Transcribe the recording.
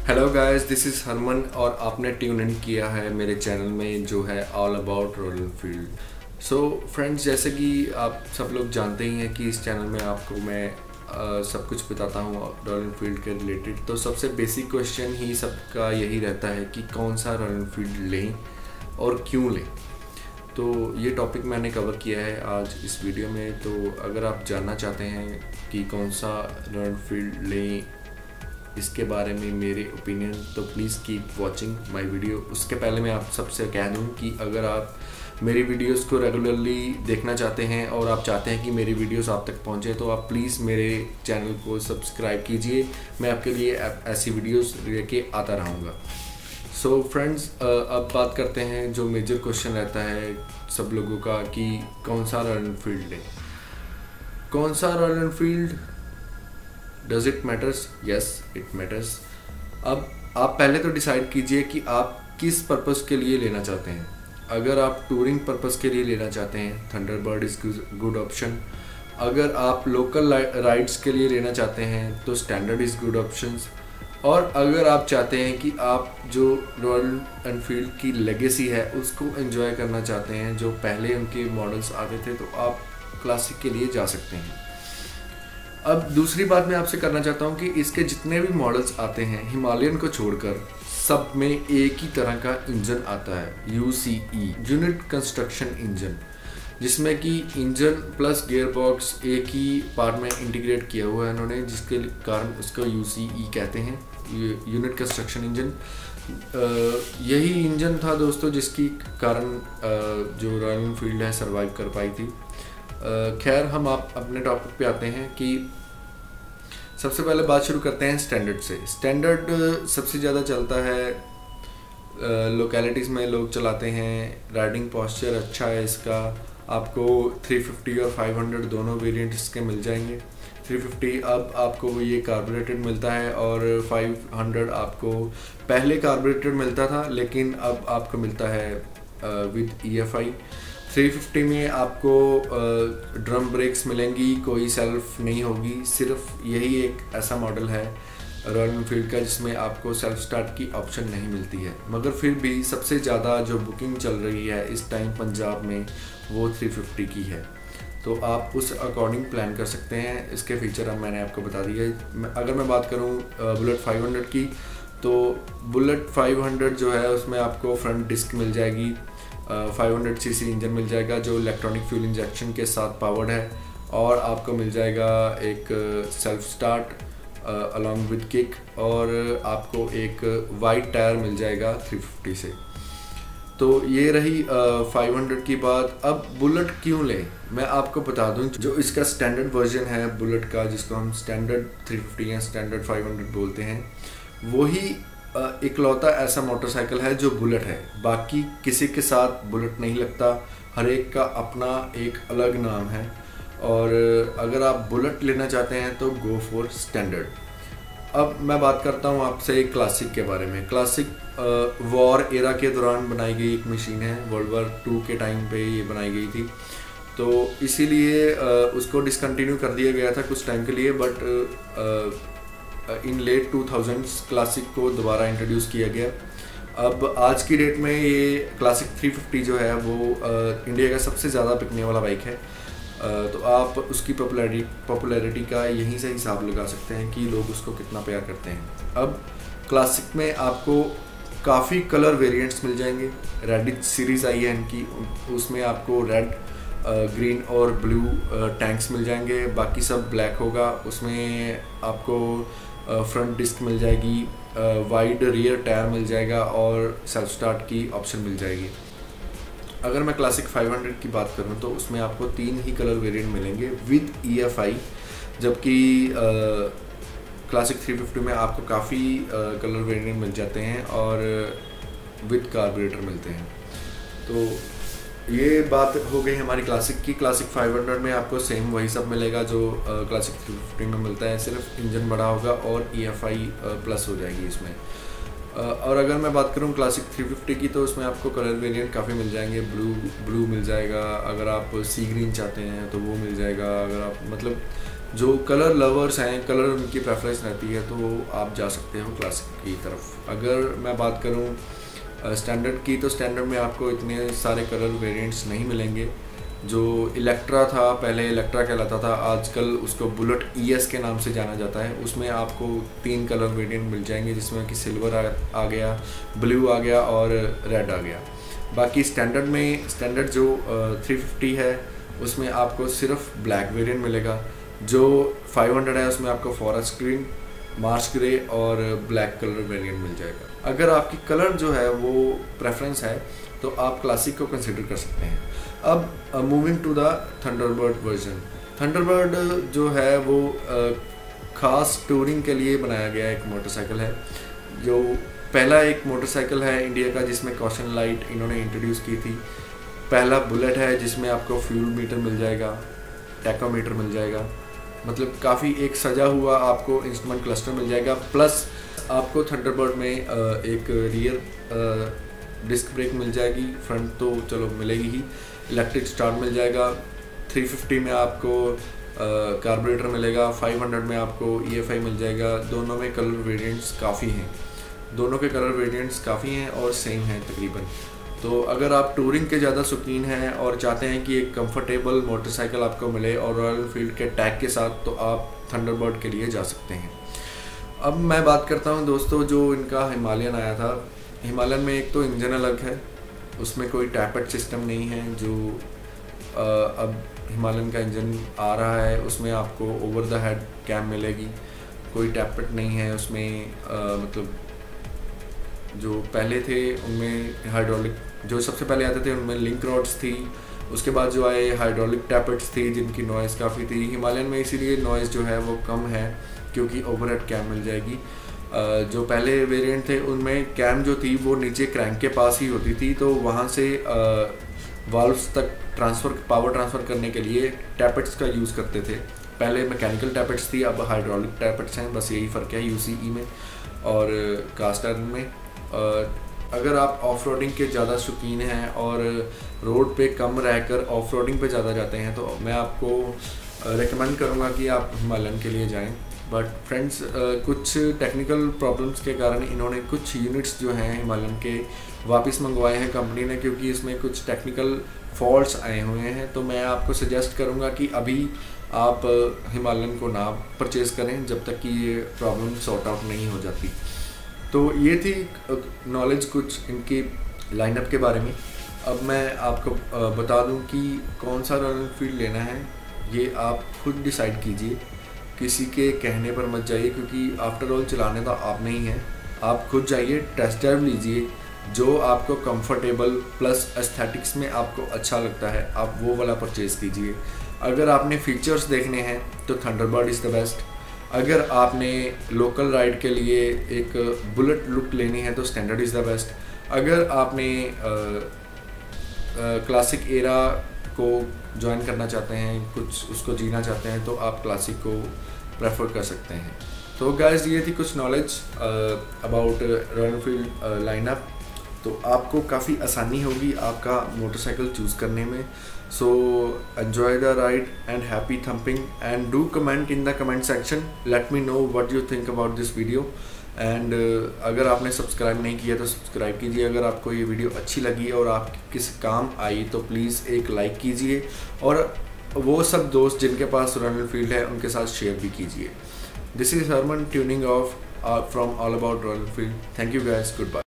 Hello guys, this is Harman और आपने tune in किया है मेरे चैनल में जो है all about royal Enfield. So friends, जैसे कि आप सब लोग जानते ही हैं कि इस चैनल में आपको मैं सब कुछ बताता हूँ रॉयल एनफील्ड के रिलेटेड। तो सबसे बेसिक क्वेश्चन ही सबका यही रहता है कि कौन सा रॉयल एनफील्ड लें और क्यों लें। तो ये टॉपिक मैंने कवर किया है आज इस वीडियो में। तो अगर आप जानना चाहते हैं कि कौन सा रॉयल एनफील्ड लें, इसके बारे में मेरे ओपिनियन, तो please keep watching my video. उसके पहले मैं आप सबसे कह दूं कि अगर आप मेरी वीडियोस को रेगुलरली देखना चाहते हैं और आप चाहते हैं कि मेरी वीडियोस आप तक पहुंचे, तो आप प्लीज़ मेरे चैनल को सब्सक्राइब कीजिए। मैं आपके लिए ऐसी वीडियोस लेके आता रहूँगा। सो फ्रेंड्स, अब बात करते हैं जो मेजर क्वेश्चन रहता है सब लोगों का कि कौन सा रॉयल एनफील्ड लें। कौन सा royal Enfield, does it matters? Yes, it matters. अब आप पहले तो डिसाइड कीजिए कि आप किस पर्पस के लिए लेना चाहते हैं। अगर आप टूरिंग पर्पस के लिए लेना चाहते हैं, थंडरबर्ड इज़ गुड ऑप्शन। अगर आप लोकल राइड्स के लिए लेना चाहते हैं तो स्टैंडर्ड इज़ गुड ऑप्शंस। और अगर आप चाहते हैं कि आप जो रॉयल एनफील्ड की लेगेसी है उसको एंजॉय करना चाहते हैं, जो पहले उनके मॉडल्स आते थे, तो आप क्लासिक के लिए जा सकते हैं। अब दूसरी बात मैं आपसे करना चाहता हूँ कि इसके जितने भी मॉडल्स आते हैं हिमालयन को छोड़कर, सब में एक ही तरह का इंजन आता है, यूसीई, यूनिट कंस्ट्रक्शन इंजन, जिसमें कि इंजन प्लस गियर बॉक्स एक ही पार्ट में इंटीग्रेट किया हुआ है उन्होंने, जिसके कारण उसको यूसीई कहते हैं, यूनिट कंस्ट्रक्शन इंजन। यही इंजन था दोस्तों जिसकी कारण जो रॉयल एनफील्ड है सर्वाइव कर पाई थी। खैर, हम आप अपने टॉपिक पे आते हैं कि सबसे पहले बात शुरू करते हैं स्टैंडर्ड से। स्टैंडर्ड सबसे ज़्यादा चलता है, लोकेलिटीज़ में लोग चलाते हैं। राइडिंग पोस्चर अच्छा है इसका। आपको 350 और 500 दोनों वेरिएंट इसके मिल जाएंगे। 350 अब आपको ये कार्बोरेटेड मिलता है और 500 आपको पहले कार्बोरेटेड मिलता था, लेकिन अब आपको मिलता है विद EFI। 350 में आपको ड्रम ब्रेक्स मिलेंगी, कोई सेल्फ नहीं होगी। सिर्फ यही एक ऐसा मॉडल है रॉयल एनफील्ड का जिसमें आपको सेल्फ स्टार्ट की ऑप्शन नहीं मिलती है। मगर फिर भी सबसे ज़्यादा जो बुकिंग चल रही है इस टाइम पंजाब में वो 350 की है, तो आप उस अकॉर्डिंग प्लान कर सकते हैं। इसके फीचर अब मैंने आपको बता दिए। अगर मैं बात करूँ बुलेट 500 की, तो बुलेट 500 जो है उसमें आपको फ्रंट डिस्क मिल जाएगी, 500cc इंजन मिल जाएगा जो इलेक्ट्रॉनिक फ्यूल इंजेक्शन के साथ पावर्ड है, और आपको मिल जाएगा एक self start along with kick, और आपको एक वाइड टायर मिल जाएगा 350 से। तो ये रही 500 की बात। अब बुलेट क्यों लें, मैं आपको बता दूं, जो इसका स्टैंडर्ड वर्जन है बुलेट का, जिसको हम स्टैंडर्ड 350 या स्टैंडर्ड 500 बोलते हैं, वही इकलौता ऐसा मोटरसाइकिल है जो बुलेट है। बाकी किसी के साथ बुलेट नहीं लगता, हर एक का अपना एक अलग नाम है। और अगर आप बुलेट लेना चाहते हैं तो गो फॉर स्टैंडर्ड। अब मैं बात करता हूं आपसे क्लासिक के बारे में। क्लासिक वॉर एरा के दौरान बनाई गई एक मशीन है, वर्ल्ड वॉर 2 के टाइम पे ये बनाई गई थी, तो इसीलिए उसको डिसकंटिन्यू कर दिया गया था कुछ टाइम के लिए। But in late 2000s classic को दोबारा इंट्रोड्यूस किया गया। अब आज की डेट में ये क्लासिक 350 जो है वो इंडिया का सबसे ज़्यादा बिकने वाला बाइक है। तो आप उसकी पॉपुलैरिटी का यहीं से हिसाब लगा सकते हैं कि लोग उसको कितना प्यार करते हैं। अब क्लासिक में आपको काफ़ी कलर वेरिएंट्स मिल जाएंगे। रेडिट सीरीज़ आई है इनकी, उसमें आपको रेड, ग्रीन और ब्लू टैंक्स मिल जाएंगे, बाकी सब ब्लैक होगा। उसमें आपको फ्रंट डिस्क मिल जाएगी, वाइड रियर टायर मिल जाएगा और सेल्फ स्टार्ट की ऑप्शन मिल जाएगी। अगर मैं क्लासिक 500 की बात करूं तो उसमें आपको 3 ही कलर वेरिएंट मिलेंगे विद EFI, जबकि क्लासिक 350 में आपको काफ़ी कलर वेरिएंट मिल जाते हैं और विद कार्बोरेटर मिलते हैं। तो ये बात हो गई हमारी क्लासिक की। क्लासिक 500 में आपको सेम वही सब मिलेगा जो क्लासिक 350 में मिलता है, सिर्फ इंजन बड़ा होगा और EFI प्लस हो जाएगी इसमें। और अगर मैं बात करूं क्लासिक 350 की, तो उसमें आपको कलर वेरिएंट काफ़ी मिल जाएंगे। ब्लू मिल जाएगा, अगर आप सी ग्रीन चाहते हैं तो वो मिल जाएगा। अगर आप मतलब जो कलर लवर्स हैं, कलर उनकी प्रेफरेंस रहती है, तो आप जा सकते हो क्लासिक की तरफ। अगर मैं बात करूँ स्टैंडर्ड की, तो स्टैंडर्ड में आपको इतने सारे कलर वेरिएंट्स नहीं मिलेंगे। जो इलेक्ट्रा था, पहले इलेक्ट्रा कहलाता था, आजकल उसको बुलेट ES के नाम से जाना जाता है। उसमें आपको 3 कलर वेरिएंट मिल जाएंगे, जिसमें कि सिल्वर आ गया, ब्लू आ गया और रेड आ गया। बाकी स्टैंडर्ड में, स्टैंडर्ड जो 350 है उसमें आपको सिर्फ ब्लैक वेरिएंट मिलेगा। जो 500 है उसमें आपको फॉरेस्ट ग्रीन, मार्श ग्रे और ब्लैक कलर वेरिएंट मिल जाएगा। अगर आपकी कलर जो है वो प्रेफरेंस है तो आप क्लासिक को कंसिडर कर सकते हैं। अब moving to the Thunderbird version. Thunderbird जो है वो ख़ास टूरिंग के लिए बनाया गया एक मोटरसाइकिल है। जो पहला एक मोटरसाइकिल है इंडिया का जिसमें कॉशन लाइट इन्होंने इंट्रोड्यूस की थी। पहला बुलेट है जिसमें आपको फ्यूल मीटर मिल जाएगा, टैकोमीटर मिल जाएगा, मतलब काफ़ी एक सजा हुआ आपको इंस्ट्रूमेंट क्लस्टर मिल जाएगा। प्लस आपको थंडरबर्ड में एक रियर डिस्क ब्रेक मिल जाएगी, फ्रंट तो चलो मिलेगी ही, इलेक्ट्रिक स्टार्ट मिल जाएगा। 350 में आपको कार्बोरेटर मिलेगा, 500 में आपको EFI मिल जाएगा। दोनों में कलर वेरिएंट्स काफ़ी हैं, दोनों के कलर वेरिएंट्स काफ़ी हैं और सेम हैं तकरीबन। तो अगर आप टूरिंग के ज़्यादा शौकीन हैं और चाहते हैं कि एक कंफर्टेबल मोटरसाइकिल आपको मिले और रॉयल एनफील्ड के टैग के साथ, तो आप थंडरबर्ड के लिए जा सकते हैं। अब मैं बात करता हूं दोस्तों, जो इनका हिमालयन आया था। हिमालयन में एक तो इंजन अलग है, उसमें कोई टैपेट सिस्टम नहीं है। जो अब हिमालयन का इंजन आ रहा है उसमें आपको ओवर द हेड कैम मिलेगी, कोई टैपेट नहीं है उसमें। मतलब जो पहले थे उनमें हाइड्रोलिक, जो सबसे पहले आते थे उनमें लिंक रॉड्स थी, उसके बाद जो आए हाइड्रोलिक टैपेट्स थी जिनकी नॉइज़ काफ़ी थी। हिमालयन में इसीलिए नॉइज़ जो है वो कम है क्योंकि ओवरहेड कैम मिल जाएगी। जो पहले वेरिएंट थे उनमें कैम जो थी वो नीचे क्रैंक के पास ही होती थी, तो वहाँ से वाल्व्स तक पावर ट्रांसफ़र करने के लिए टैपेट्स का यूज़ करते थे। पहले मैकेनिकल टैपेट्स थी, अब हाइड्रोलिक टैपेट्स हैं, बस यही फ़र्क है UCE में और कास्ट आयरन में। अगर आप ऑफ रोडिंग के ज़्यादा शौकीन हैं और रोड पे कम रहकर ऑफ रोडिंग पे ज़्यादा जाते हैं तो मैं आपको रेकमेंड करूँगा कि आप हिमालयन के लिए जाएं। बट फ्रेंड्स, कुछ टेक्निकल प्रॉब्लम्स के कारण इन्होंने कुछ यूनिट्स जो हैं हिमालयन के वापस मंगवाए हैं कंपनी ने, क्योंकि इसमें कुछ टेक्निकल फॉल्ट्स आए हुए हैं। तो मैं आपको सजेस्ट करूँगा कि अभी आप हिमालयन को ना परचेज़ करें जब तक कि ये प्रॉब्लम सॉर्ट आउट नहीं हो जाती। तो ये थी नॉलेज कुछ इनकी लाइनअप के बारे में। अब मैं आपको बता दूं कि कौन सा रॉयल एनफील्ड लेना है, ये आप खुद डिसाइड कीजिए, किसी के कहने पर मत जाइए, क्योंकि आफ्टर ऑल चलाने तो आपने ही है। आप खुद जाइए, टेस्ट ड्राइव लीजिए, जो आपको कंफर्टेबल प्लस एस्थेटिक्स में आपको अच्छा लगता है आप वो वाला परचेज़ कीजिए। अगर आपने फीचर्स देखने हैं तो थंडरबर्ड इज़ द बेस्ट। अगर आपने लोकल राइड के लिए एक बुलेट लुक लेनी है तो स्टैंडर्ड इज़ द बेस्ट। अगर आपने क्लासिक एरा को ज्वाइन करना चाहते हैं, कुछ उसको जीना चाहते हैं, तो आप क्लासिक को प्रेफर कर सकते हैं। तो गाइस, ये थी कुछ knowledge about royal Enfield lineup. तो आपको काफ़ी आसानी होगी आपका मोटरसाइकिल चूज़ करने में। So enjoy the ride and happy thumping, and do comment in the comment section. Let me know what you think about this video. And अगर आपने सब्सक्राइब नहीं किया तो सब्सक्राइब कीजिए। अगर आपको ये वीडियो अच्छी लगी और आप किस काम आई तो प्लीज़ एक लाइक कीजिए, और वो सब दोस्त जिनके पास रॉयल एनफील्ड है उनके साथ शेयर भी कीजिए। This is Herman tuning off from All About Royal Enfield. Thank you guys. Goodbye.